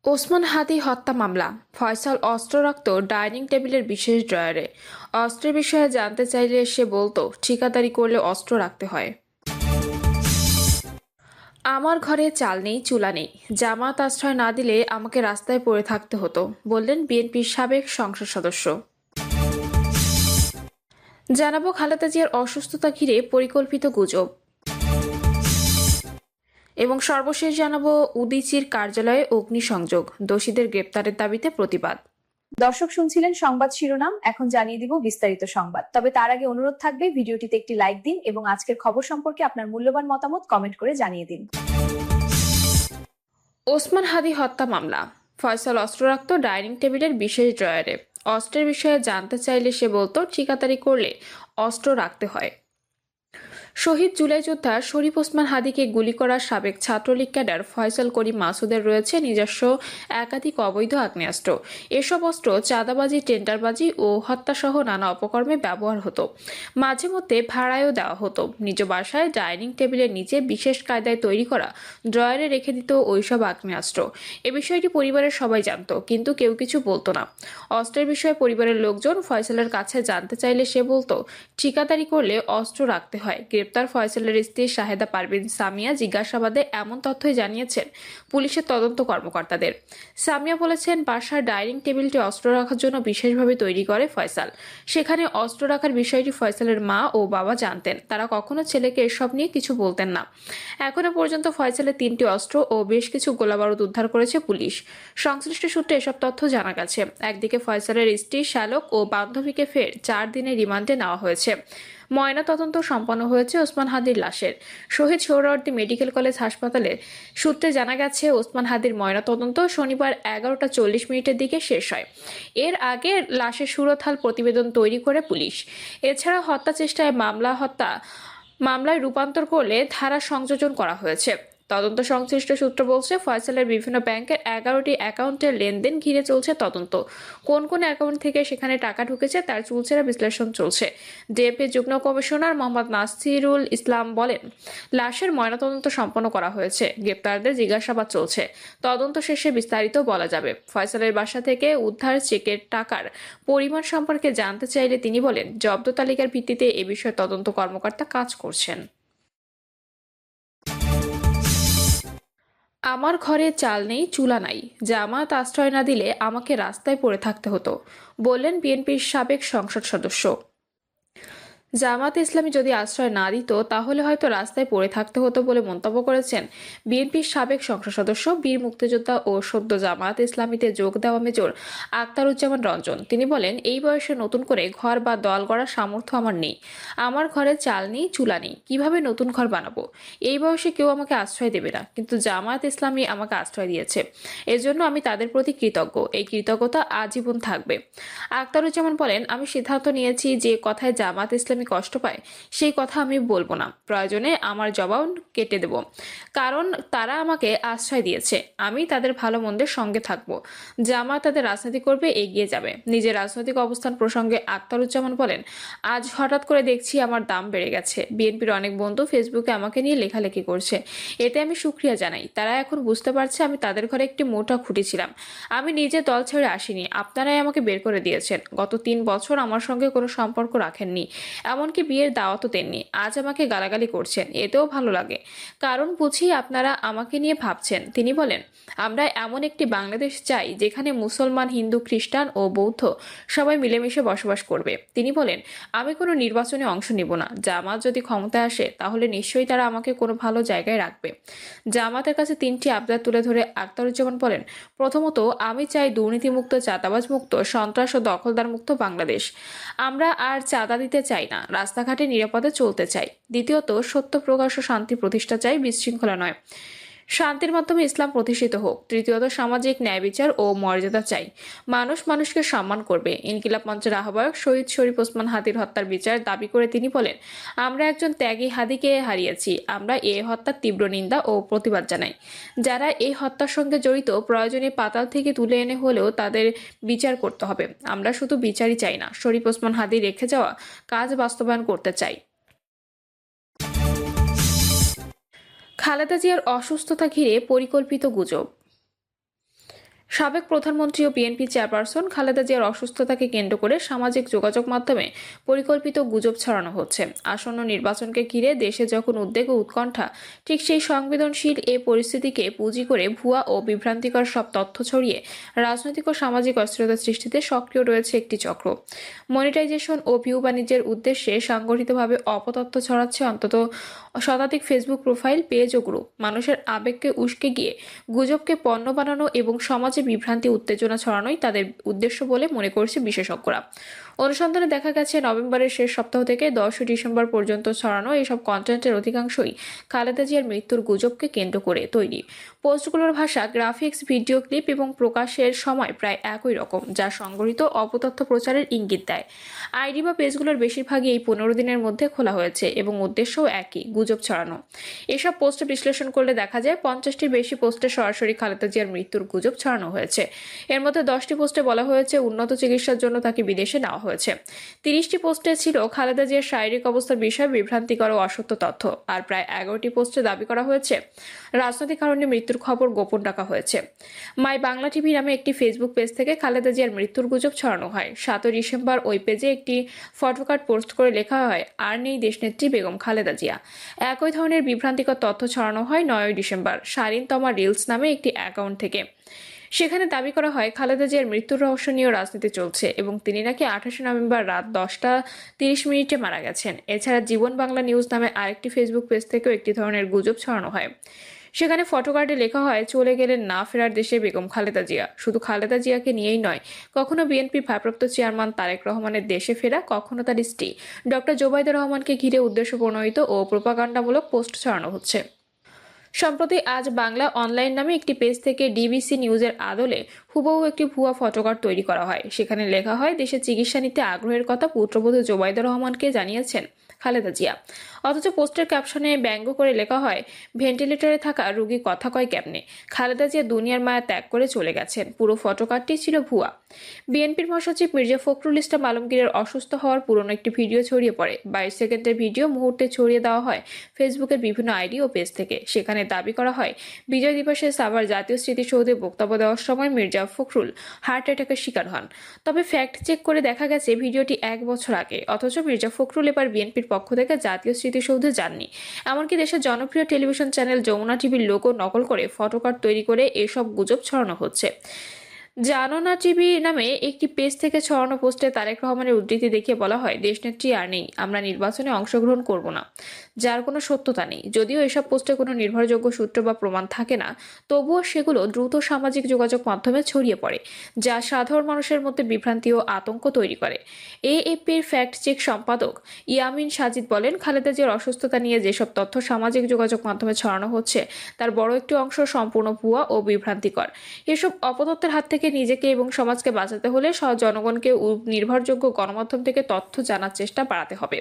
ওসমান হাদি হত্যা মামলা, ফয়সাল অস্ত্র রাখত ডাইনিং টেবিলের বিশেষ ড্রয়ারে। অস্ত্রের বিষয়ে জানতে চাইলে সে বলতো ঠিকাদারি করলে অস্ত্র রাখতে হয়। আমার ঘরে চাল নেই, চুলা নেই, জামাত আশ্রয় না দিলে আমাকে রাস্তায় পড়ে থাকতে হতো, বললেন বিএনপির সাবেক সংসদ সদস্য। জানাবো খালেদা জিয়ার অসুস্থতা ঘিরে পরিকল্পিত গুজব, এবং সর্বশেষ জানাবো উদীচীর কার্যালয়ে অগ্নিসংযোগ, দোষীদের গ্রেপ্তারের দাবিতে প্রতিবাদ। দর্শক শুনছিলেন সংবাদ শিরোনাম, এখন জানিয়ে দিব বিস্তারিত সংবাদ। তবে তার আগে অনুরোধ থাকবে ভিডিওটিতে একটি লাইক দিন এবং আজকের খবর সম্পর্কে আপনার মূল্যবান মতামত কমেন্ট করে জানিয়ে দিন। ওসমান হাদি হত্যা মামলা, ফয়সাল অস্ত্র রাখত ডাইনিং টেবিলের বিশেষ ড্রয়ারে। অস্ত্রের বিষয়ে জানতে চাইলে সে বলতো ঠিকাদারি করলে অস্ত্র রাখতে হয়। শহীদ জুলাই যোদ্ধা শরীফ ওসমান হাদিকে গুলি করা সাবেক ছাত্রলীগ ক্যাডার ফয়সাল করিম মাসুদের রয়েছে নিজস্ব একাধিক অবৈধ আগ্নেয়াস্ত্র। এসব অস্ত্র চাঁদাবাজি, টেন্ডারবাজি ও হত্যাসহ নানা অপকর্মে ব্যবহার হতো। মাঝে মধ্যে ভাড়ায়ও দেওয়া হতো। নিজ বাসায় ডাইনিং টেবিলের নিচে বিশেষ কায়দায় তৈরি করা ড্রয়ারে রেখে দিত ওইসব আগ্নেয়াস্ত্র। এ বিষয়টি পরিবারের সবাই জানত, কিন্তু কেউ কিছু বলতো না। অস্ত্রের বিষয়ে পরিবারের লোকজন ফয়সালের কাছে জানতে চাইলে সে বলতো ঠিকাদারি করলে অস্ত্র রাখতে হয়। গ্রেপ্তার ফয়সালের স্ত্রী শাহেদা পারভিন সামিয়া জিজ্ঞাসাবাদে এমন তথ্যই জানিয়েছেন পুলিশের তদন্ত কর্মকর্তাদের। সামিয়া বলেছেন, বাসার ডাইনিং টেবিলটি অস্ত্র রাখার জন্য বিশেষভাবে তৈরি করে ফয়সাল। সেখানে অস্ত্র রাখার বিষয়টি ফয়সালের মা ও বাবা জানতেন। তারা কখনো ছেলেকে এসব নিয়ে কিছু বলতেন না। এখনো পর্যন্ত ফয়সালের 3টি অস্ত্র ও বেশ কিছু গোলাবারুদ উদ্ধার করেছে পুলিশ। সংশ্লিষ্ট সূত্রে এসব তথ্য জানা গেছে। একদিকে ফয়সালের স্ত্রী, শ্যালক ও বান্ধবীকে ফের 4 দিনের রিমান্ডে নেওয়া হয়েছে। ময়নাতদন্ত সম্পন্ন হয়েছে ওসমান হাদির লাশের। শহীদ সোহরাওয়ার্দী মেডিকেল কলেজ হাসপাতালের সূত্রে জানা গেছে, ওসমান হাদির ময়নাতদন্ত শনিবার 11টা 40 মিনিটের দিকে শেষ হয়। এর আগে লাশের সুরতহাল প্রতিবেদন তৈরি করে পুলিশ। এছাড়া হত্যা চেষ্টায় মামলায় রূপান্তর করলে ধারা সংযোজন করা হয়েছে। তদন্ত সংশ্লিষ্ট সূত্র বলছে, ফয়সালের বিভিন্ন ব্যাংকের 11টি অ্যাকাউন্টের লেনদেন ঘিরে চলছে তদন্ত। কোন কোন অ্যাকাউন্ট থেকে সেখানে টাকা ঢুকেছে তার চুলচেরা বিশ্লেষণ চলছে। ডিএমপি যুগ্ম কমিশনার মোহাম্মদ নাসিরুল ইসলাম বলেন, লাশের ময়নাতদন্ত সম্পন্ন করা হয়েছে, গ্রেপ্তারদের জিজ্ঞাসাবাদ চলছে। তদন্ত শেষে বিস্তারিত বলা যাবে। ফয়সালের বাসা থেকে উদ্ধার চেকের টাকার পরিমাণ সম্পর্কে জানতে চাইলে তিনি বলেন, জব্দ তালিকার ভিত্তিতে এ বিষয়ে তদন্ত কর্মকর্তা কাজ করছেন। আমার ঘরে চাল নেই, চুলা নাই, জামাত আশ্রয় না দিলে আমাকে রাস্তায় পড়ে থাকতে হতো, বললেন বিএনপির সাবেক সংসদ সদস্য। জামাত ইসলামী যদি আশ্রয় না দিত তাহলে হয়তো রাস্তায় পড়ে থাকতে হতো বলে মন্তব্য করেছেন বিএনপির সাবেক সংসদ সদস্য, বীর মুক্তিযোদ্ধা ও সদ্য জামাত ইসলামীতে যোগ দেওয়া মেজর আখতারুজ্জামান রঞ্জন। তিনি বলেন, এই বয়সে নতুন করে ঘর বা দল গড়ার সামর্থ্য আমার নেই। আমার ঘরে চাল নেই, চুলা নেই, কিভাবে নতুন ঘর বানাবো? এই বয়সে কেউ আমাকে আশ্রয় দেবে না, কিন্তু জামাত ইসলামী আমাকে আশ্রয় দিয়েছে। এজন্য আমি তাদের প্রতি কৃতজ্ঞ। এই কৃতজ্ঞতা আজীবন থাকবে। আখতারুজ্জামান বলেন, আমি সিদ্ধান্ত নিয়েছি যে কথায় জামাত ইসলামী কষ্ট পায় সেই কথা আমি বলবো না। প্রয়োজনে আমার জবাব কেটে দেব, কারণ তারা আমাকে আশ্রয় দিয়েছে। আমি তাদের ভালো মন্দের সঙ্গে থাকবো। জামাত তাদের রাজনীতি করবে, এগিয়ে যাবে। নিজের রাজনৈতিক অবস্থান প্রসঙ্গে আখতারুজ্জামান বলেন, আজ হঠাৎ করে দেখছি আমার দাম বেড়ে গেছে। বিএনপির অনেক বন্ধু ফেসবুকে আমাকে নিয়ে লেখালেখি করছে, এতে আমি সুক্রিয়া জানাই। তারা এখন বুঝতে পারছে আমি তাদের ঘরে একটি মোটা খুঁটি ছিলাম। আমি নিজে দল ছেড়ে আসিনি, আপনারাই আমাকে বের করে দিয়েছেন। গত 3 বছর আমার সঙ্গে কোনো সম্পর্ক রাখেননি, এমনকি বিয়ের দাওয়াতও দেননি। আজ আমাকে গালাগালি করছেন, এতেও ভালো লাগে, কারণ বুঝি আপনারা আমাকে নিয়ে ভাবছেন। তিনি বলেন, আমরা এমন একটি বাংলাদেশ চাই যেখানে মুসলমান, হিন্দু, খ্রিস্টান ও বৌদ্ধ সবাই মিলেমিশে বসবাস করবে। তিনি বলেন, আমি কোনো নির্বাচনে অংশ নিব না। জামাত যদি ক্ষমতায় আসে তাহলে নিশ্চয়ই তারা আমাকে কোনো ভালো জায়গায় রাখবে। জামাতের কাছে 3টি আবদার তুলে ধরে আখতারুজ্জামান বলেন, প্রথমত, আমি চাই দুর্নীতিমুক্ত, চাঁদাবাজ মুক্ত, সন্ত্রাস ও দখলদার মুক্ত বাংলাদেশ। আমরা আর চাঁদা দিতে চাই না, রাস্তাঘাটে নিরাপদে চলতে চাই। দ্বিতীয়ত, সত্য প্রকাশ ও শান্তি প্রতিষ্ঠা চাই, বিশৃঙ্খলা নয়। শান্তির মাধ্যমে ইসলাম প্রতিষ্ঠিত হোক। তৃতীয়ত, সামাজিক ন্যায় বিচার ও মর্যাদা চাই, মানুষ মানুষকে সম্মান করবে। ইনকিলাব মঞ্চের আহ্বায়ক শহীদ শরীফ ওসমান হাদির হত্যার বিচার দাবি করে তিনি বলেন, আমরা একজন ত্যাগী হাদিকে হারিয়েছি। আমরা এই হত্যার তীব্র নিন্দা ও প্রতিবাদ জানাই। যারা এই হত্যার সঙ্গে জড়িত, প্রয়োজনে পাতাল থেকে তুলে এনে হলেও তাদের বিচার করতে হবে। আমরা শুধু বিচারই চাই না, শরীফ ওসমান হাদি রেখে যাওয়া কাজ বাস্তবায়ন করতে চাই। খালেদা জিয়ার অসুস্থতা ঘিরে পরিকল্পিত গুজব, সাবেক প্রধানমন্ত্রী ও বিএনপি চেয়ারপারসন খালেদা জিয়ার অসুস্থতাকে কেন্দ্র করে সামাজিক যোগাযোগ মাধ্যমে পরিকল্পিত গুজব ছড়ানো হচ্ছে। আসন্ন নির্বাচনকে ঘিরে দেশে যখন উদ্বেগ ও উৎকণ্ঠা, ঠিক সেই সংবেদনশীল এ পরিস্থিতিকে পুঁজি করে ভুয়া ও বিভ্রান্তিকর সব তথ্য ছড়িয়ে রাজনৈতিক ও সামাজিক অস্থিরতা সৃষ্টিতে সক্রিয় রয়েছে একটি চক্র। মনিটাইজেশন ও ভিউ বাণিজ্যের উদ্দেশ্যে সাংগঠিতভাবে অপতথ্য ছড়াচ্ছে অন্তত শতাধিক ফেসবুক প্রোফাইল, পেজ ও গ্রুপ। মানুষের আবেগকে উস্কে গিয়ে গুজবকে পণ্য বানানো এবং সমাজে বিভ্রান্তি উত্তেজনা ছড়ানোই তাদের উদ্দেশ্য বলে মনে করছে বিশেষজ্ঞরা। অনুসন্ধানে দেখা গেছে নভেম্বরের শেষ সপ্তাহ থেকে 10 ডিসেম্বর পর্যন্ত ছড়ানো এইসব কন্টেন্টের অধিকাংশই খালেদা জিয়ার মৃত্যুর গুজবকে কেন্দ্র করে তৈরি। পোস্টগুলোর ভাষা, গ্রাফিক্স, ভিডিও ক্লিপ এবং প্রকাশের সময় প্রায় একই রকম, যা সংগঠিত অপতথ্য প্রচারের ইঙ্গিত দেয়। আইডি বা পেজগুলোর বেশিরভাগই এই 15 দিনের মধ্যে খোলা হয়েছে এবং উদ্দেশ্যও একই, গুজব ছড়ানো। এসব পোস্ট বিশ্লেষণ করলে দেখা যায় 50টির বেশি পোস্টে সরাসরি খালেদা জিয়ার মৃত্যুর গুজব ছড়ানো হয়েছে। এর মধ্যে 10টি পোস্টে বলা হয়েছে উন্নত চিকিৎসার জন্য তাকে বিদেশে নেওয়া হয়েছে। 30টি পোস্টে ছিল খালেদা জিয়ার শারীরিক অবস্থার বিষয়ে বিভ্রান্তিকর ও অসত্য তথ্য। আর প্রায় 11টি পোস্টে দাবি করা হয়েছে রাজনৈতিক কারণে মৃত্যুর খবর গোপন রাখা হয়েছে। মাই বাংলা টিভি নামে একটি ফেসবুক পেজ থেকে খালেদা জিয়ার মৃত্যুর গুজব ছড়ানো হয়। 7 ডিসেম্বর ওই পেজে একটি ফটোকার্ড পোস্ট করে লেখা হয়, আর নেই দেশনেত্রী বেগম খালেদা জিয়া। একই ধরনের বিভ্রান্তিকর তথ্য ছড়ানো হয় 9 ডিসেম্বর শারিন তমা রিলস নামে একটি অ্যাকাউন্ট থেকে। সেখানে দাবি করা হয় খালেদা জিয়ার মৃত্যুর রহস্য নিয়েও রাজনীতি চলছে এবং তিনি নাকি 28 নভেম্বর রাত 10টা 30 মারা গেছেন। এছাড়া জীবন বাংলা নিউজ নামে আরেকটি ফেসবুক পেজ থেকেও একটি ধরনের গুজব ছড়ানো হয়। সেখানে ফটোকার্ডে লেখা হয়, চলে গেলেন না ফেরার দেশে বেগম খালেদা জিয়া। শুধু খালেদা জিয়াকে নিয়েই নয়, কখনো বিএনপির ভারপ্রাপ্ত চেয়ারম্যান তারেক রহমানের দেশে ফেরা, কখনো তার স্ত্রী ডক্টর জোবাইদা রহমানকে ঘিরে উদ্দেশ্য প্রণোদিত ও প্রোপাগান্ডামূলক পোস্ট ছড়ানো হচ্ছে। সম্প্রতি আজ বাংলা অনলাইন নামে একটি পেজ থেকে ডিবিসি নিউজের আদলে হুবহু একটি ভুয়া ফটোকার্ড তৈরি করা হয়। সেখানে লেখা হয়, দেশে চিকিৎসা নিতে আগ্রহের কথা পুত্রবধূ জোবাইদা রহমানকে জানিয়েছেন খালেদা জিয়া। অথচ পোস্টের ক্যাপশনে ব্যঙ্গ করে লেখা হয়, ভেন্টিলেটরে থাকা রোগী কথা কয় কেমনে, খালেদা জিয়া দুনিয়ার মায়া ত্যাগ করে চলে গেছেন। পুরো ফটোকার্ডটি ছিল ভুয়া। বিএনপির মহাসচিব মির্জা ফখরুল ইসলাম আলমগীরের অসুস্থ হওয়ার পুরনো একটি ভিডিও ছড়িয়ে পড়ে। 22 সেকেন্ডের ভিডিও মুহূর্তে ছড়িয়ে দেওয়া হয় ফেসবুকের বিভিন্ন আইডি ও পেজ থেকে। সেখানে দাবি করা হয়, বিজয় দিবসে সাভার জাতীয় স্মৃতিসৌধে বক্তব্য দেওয়ার সময় মির্জা ফখরুল হার্ট অ্যাটাকের শিকার হন। তবে ফ্যাক্ট চেক করে দেখা গেছে ভিডিওটি 1 বছর আগে। অথচ মির্জা ফখরুল এবার বিএনপির পক্ষ থেকে জাতীয় স্মৃতিসৌধে যাননি। এমনকি দেশের জনপ্রিয় টেলিভিশন চ্যানেল যমুনা টিভির লোগো নকল করে ফটোকার্ড তৈরি করে এসব গুজব ছড়ানো হচ্ছে। জানো না টিভি নামে একটি পেজ থেকে ছড়ানো পোস্টে তারেক রহমানের উদ্ধৃতি দেখিয়ে বলা হয়, দেশনেত্রী আর নেই, আমরা নির্বাচনে অংশগ্রহণ করব না, যার কোনো সত্যতা নেই। যদিও এসব পোস্টে কোনো নির্ভরযোগ্য সূত্র বা প্রমাণ থাকে না, তবুও সেগুলো দ্রুত সামাজিক যোগাযোগ মাধ্যমে ছড়িয়ে পড়ে, যা সাধারণ মানুষের মধ্যে বিভ্রান্তি ও আতঙ্ক তৈরি করে। এএপির ফ্যাক্ট চেক সম্পাদক ইয়ামিন সাজিদ বলেন, খালেদা জিয়ার অসুস্থতা নিয়ে যেসব তথ্য সামাজিক যোগাযোগ মাধ্যমে ছড়ানো হচ্ছে তার বড় একটি অংশ সম্পূর্ণ ভুয়া ও বিভ্রান্তিকর। এসব অপতথ্যের হাত থেকে নিজেকে এবং সমাজকে বাঁচাতে হলে জনগণকে নির্ভরযোগ্য গণমাধ্যম থেকে তথ্য জানার চেষ্টা বাড়াতে হবে।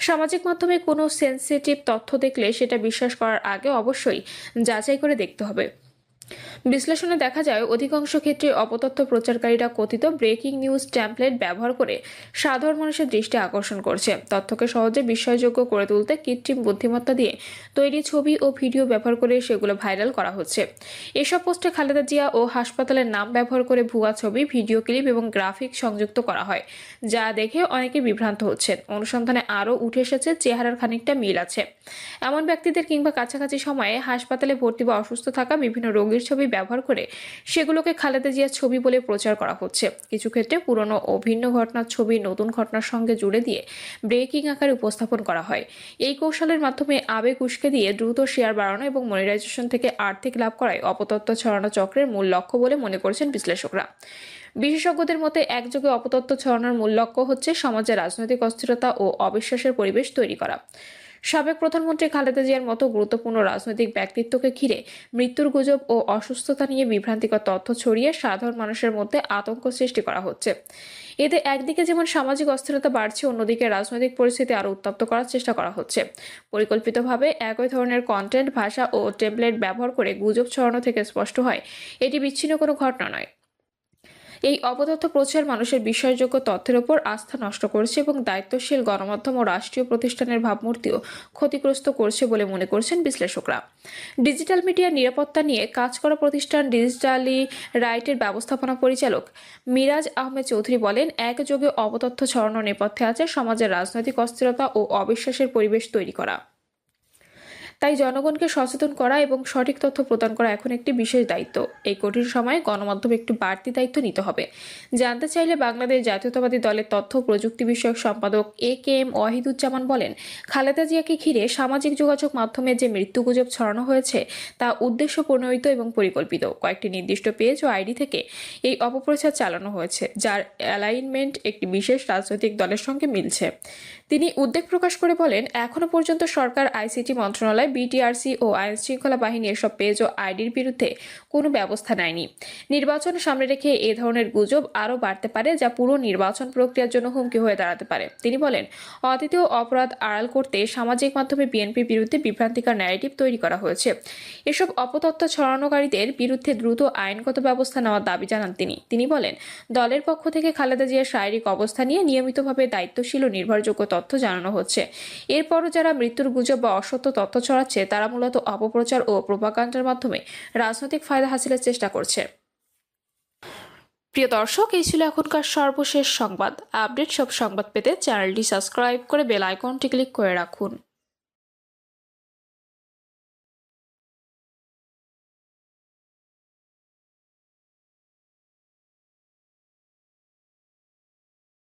সামাজিক মাধ্যমে কোনো সেনসিটিভ তথ্য দেখলে সেটা বিশ্বাস করার আগে অবশ্যই যাচাই করে দেখতে হবে। বিশ্লেষণে দেখা যায়, অধিকাংশ ক্ষেত্রে অপতথ্য প্রচারকারীরা কথিত ব্রেকিং নিউজ টেমপ্লেট ব্যবহার করে সাধারণ মানুষের দৃষ্টি আকর্ষণ করছে। তথ্যকে সহজে বিশ্বাসযোগ্য করে তুলতে কৃত্রিম বুদ্ধিমত্তা দিয়ে তৈরি ছবি ও ভিডিও ব্যবহার করে সেগুলো ভাইরাল করা হচ্ছে। এসব পোস্টে খালেদা জিয়া ও হাসপাতালের নাম ব্যবহার করে ভুয়া ছবি, ভিডিও ক্লিপ এবং গ্রাফিক সংযুক্ত করা হয়, যা দেখে অনেকে বিভ্রান্ত হচ্ছেন। অনুসন্ধানে আরও উঠে এসেছে চেহারার খানিকটা মিল আছে এমন ব্যক্তিদের কিংবা কাছাকাছি সময়ে হাসপাতালে ভর্তি বা অসুস্থ থাকা বিভিন্ন রোগীর ছবি ব্যবহার করে সেগুলোকে খালেদা জিয়ার ছবি বলে প্রচার করা হচ্ছে। কিছু ক্ষেত্রে পুরনো ও ভিন্ন ঘটনার ছবি নতুন ঘটনার সঙ্গে জুড়ে দিয়ে ব্রেকিং আকারে উপস্থাপন করা হয়। এই কৌশলের মাধ্যমে আবেগ উস্কে দিয়ে দ্রুত শেয়ার বাড়ানো এবং মনিটাইজেশন থেকে আর্থিক লাভ করাই অপতথ্য ছড়ানো চক্রের মূল লক্ষ্য বলে মনে করছেন বিশ্লেষকরা। বিশেষজ্ঞদের মতে একযোগে অপতথ্য ছড়ানোর মূল লক্ষ্য হচ্ছে সমাজে রাজনৈতিক অস্থিরতা ও অবিশ্বাসের পরিবেশ তৈরি করা। সাবেক প্রধানমন্ত্রী খালেদা জিয়ার মতো গুরুত্বপূর্ণ রাজনৈতিক ব্যক্তিত্বকে ঘিরে মৃত্যুর গুজব ও অসুস্থতা নিয়ে বিভ্রান্তিকর তথ্য ছড়িয়ে সাধারণ মানুষের মধ্যে আতঙ্ক সৃষ্টি করা হচ্ছে। এতে একদিকে যেমন সামাজিক অস্থিরতা বাড়ছে, অন্যদিকে রাজনৈতিক পরিস্থিতি আরও উত্তপ্ত করার চেষ্টা করা হচ্ছে। পরিকল্পিতভাবে একই ধরনের কন্টেন্ট, ভাষা ও টেমপ্লেট ব্যবহার করে গুজব ছড়ানো থেকে স্পষ্ট হয়, এটি বিচ্ছিন্ন কোনো ঘটনা নয়। এই অপতথ্য প্রচার মানুষের বিশ্বাসযোগ্য তথ্যের ওপর আস্থা নষ্ট করছে এবং দায়িত্বশীল গণমাধ্যম ও রাষ্ট্রীয় প্রতিষ্ঠানের ভাবমূর্তিও ক্ষতিগ্রস্ত করছে বলে মনে করছেন বিশ্লেষকরা। ডিজিটাল মিডিয়ার নিরাপত্তা নিয়ে কাজ করা প্রতিষ্ঠান ডিজিটালি রাইটের ব্যবস্থাপনা পরিচালক মিরাজ আহমেদ চৌধুরী বলেন, একযোগে অপতথ্য ছড়ানোর নেপথ্যে আছে সমাজের রাজনৈতিক অস্থিরতা ও অবিশ্বাসের পরিবেশ তৈরি করা। তাই জনগণকে সচেতন করা এবং সঠিক তথ্য প্রদান করা এখন একটি বিশেষ দায়িত্ব। এই কঠিন সময়ে গণমাধ্যমে একটি বাড়তি দায়িত্ব নিতে হবে। জানতে চাইলে বাংলাদেশ জাতীয়তাবাদী দলের তথ্য প্রযুক্তি বিষয়ক সম্পাদক AKM ওয়াহিদুজ্জামান বলেন, খালেদা জিয়াকে ঘিরে সামাজিক যোগাযোগ মাধ্যমে যে মৃত্যুগুজব ছড়ানো হয়েছে তা উদ্দেশ্য প্রণোদিত এবং পরিকল্পিত। কয়েকটি নির্দিষ্ট পেজ ও আইডি থেকে এই অপপ্রচার চালানো হয়েছে, যার অ্যালাইনমেন্ট একটি বিশেষ রাজনৈতিক দলের সঙ্গে মিলছে। তিনি উদ্বেগ প্রকাশ করে বলেন, এখনো পর্যন্ত সরকার, ICT মন্ত্রণালয়, BTRC ও আইন শৃঙ্খলা বাহিনী এসব পেজ ও আইডির বিরুদ্ধে কোনো ব্যবস্থা নেয়নি। নির্বাচন সামনে রেখে এ ধরনের গুজব আরও বাড়তে পারে, যা পুরো নির্বাচন প্রক্রিয়ার জন্য হুমকি হয়ে দাঁড়াতে পারে। তিনি বলেন, অতীতেও অপরাধ আড়াল করতে সামাজিক মাধ্যমে বিএনপির বিরুদ্ধে বিভ্রান্তিকর ন্যারেটিভ তৈরি করা হয়েছে। এসব অপতথ্য ছড়ানোকারীদের বিরুদ্ধে দ্রুত আইনগত ব্যবস্থা নেওয়ার দাবি জানান তিনি। তিনি বলেন, দলের পক্ষ থেকে খালেদা জিয়ার শারীরিক অবস্থা নিয়ে নিয়মিতভাবে দায়িত্বশীল ও নির্ভরযোগ্য তথ্য জানানো হচ্ছে। এরপরও যারা মৃত্যুর গুজব বা অসত্য তথ্য ছড়াচ্ছে, তারা মূলত অপপ্রচার ও প্রোপাগান্ডার মাধ্যমে রাজনৈতিক ফায়দা হাসিলের চেষ্টা করছে। প্রিয় দর্শক, এই ছিল এখনকার সর্বশেষ সংবাদ। আপডেট সব সংবাদ পেতে চ্যানেলটি সাবস্ক্রাইব করে বেল আইকনটি ক্লিক করে রাখুন।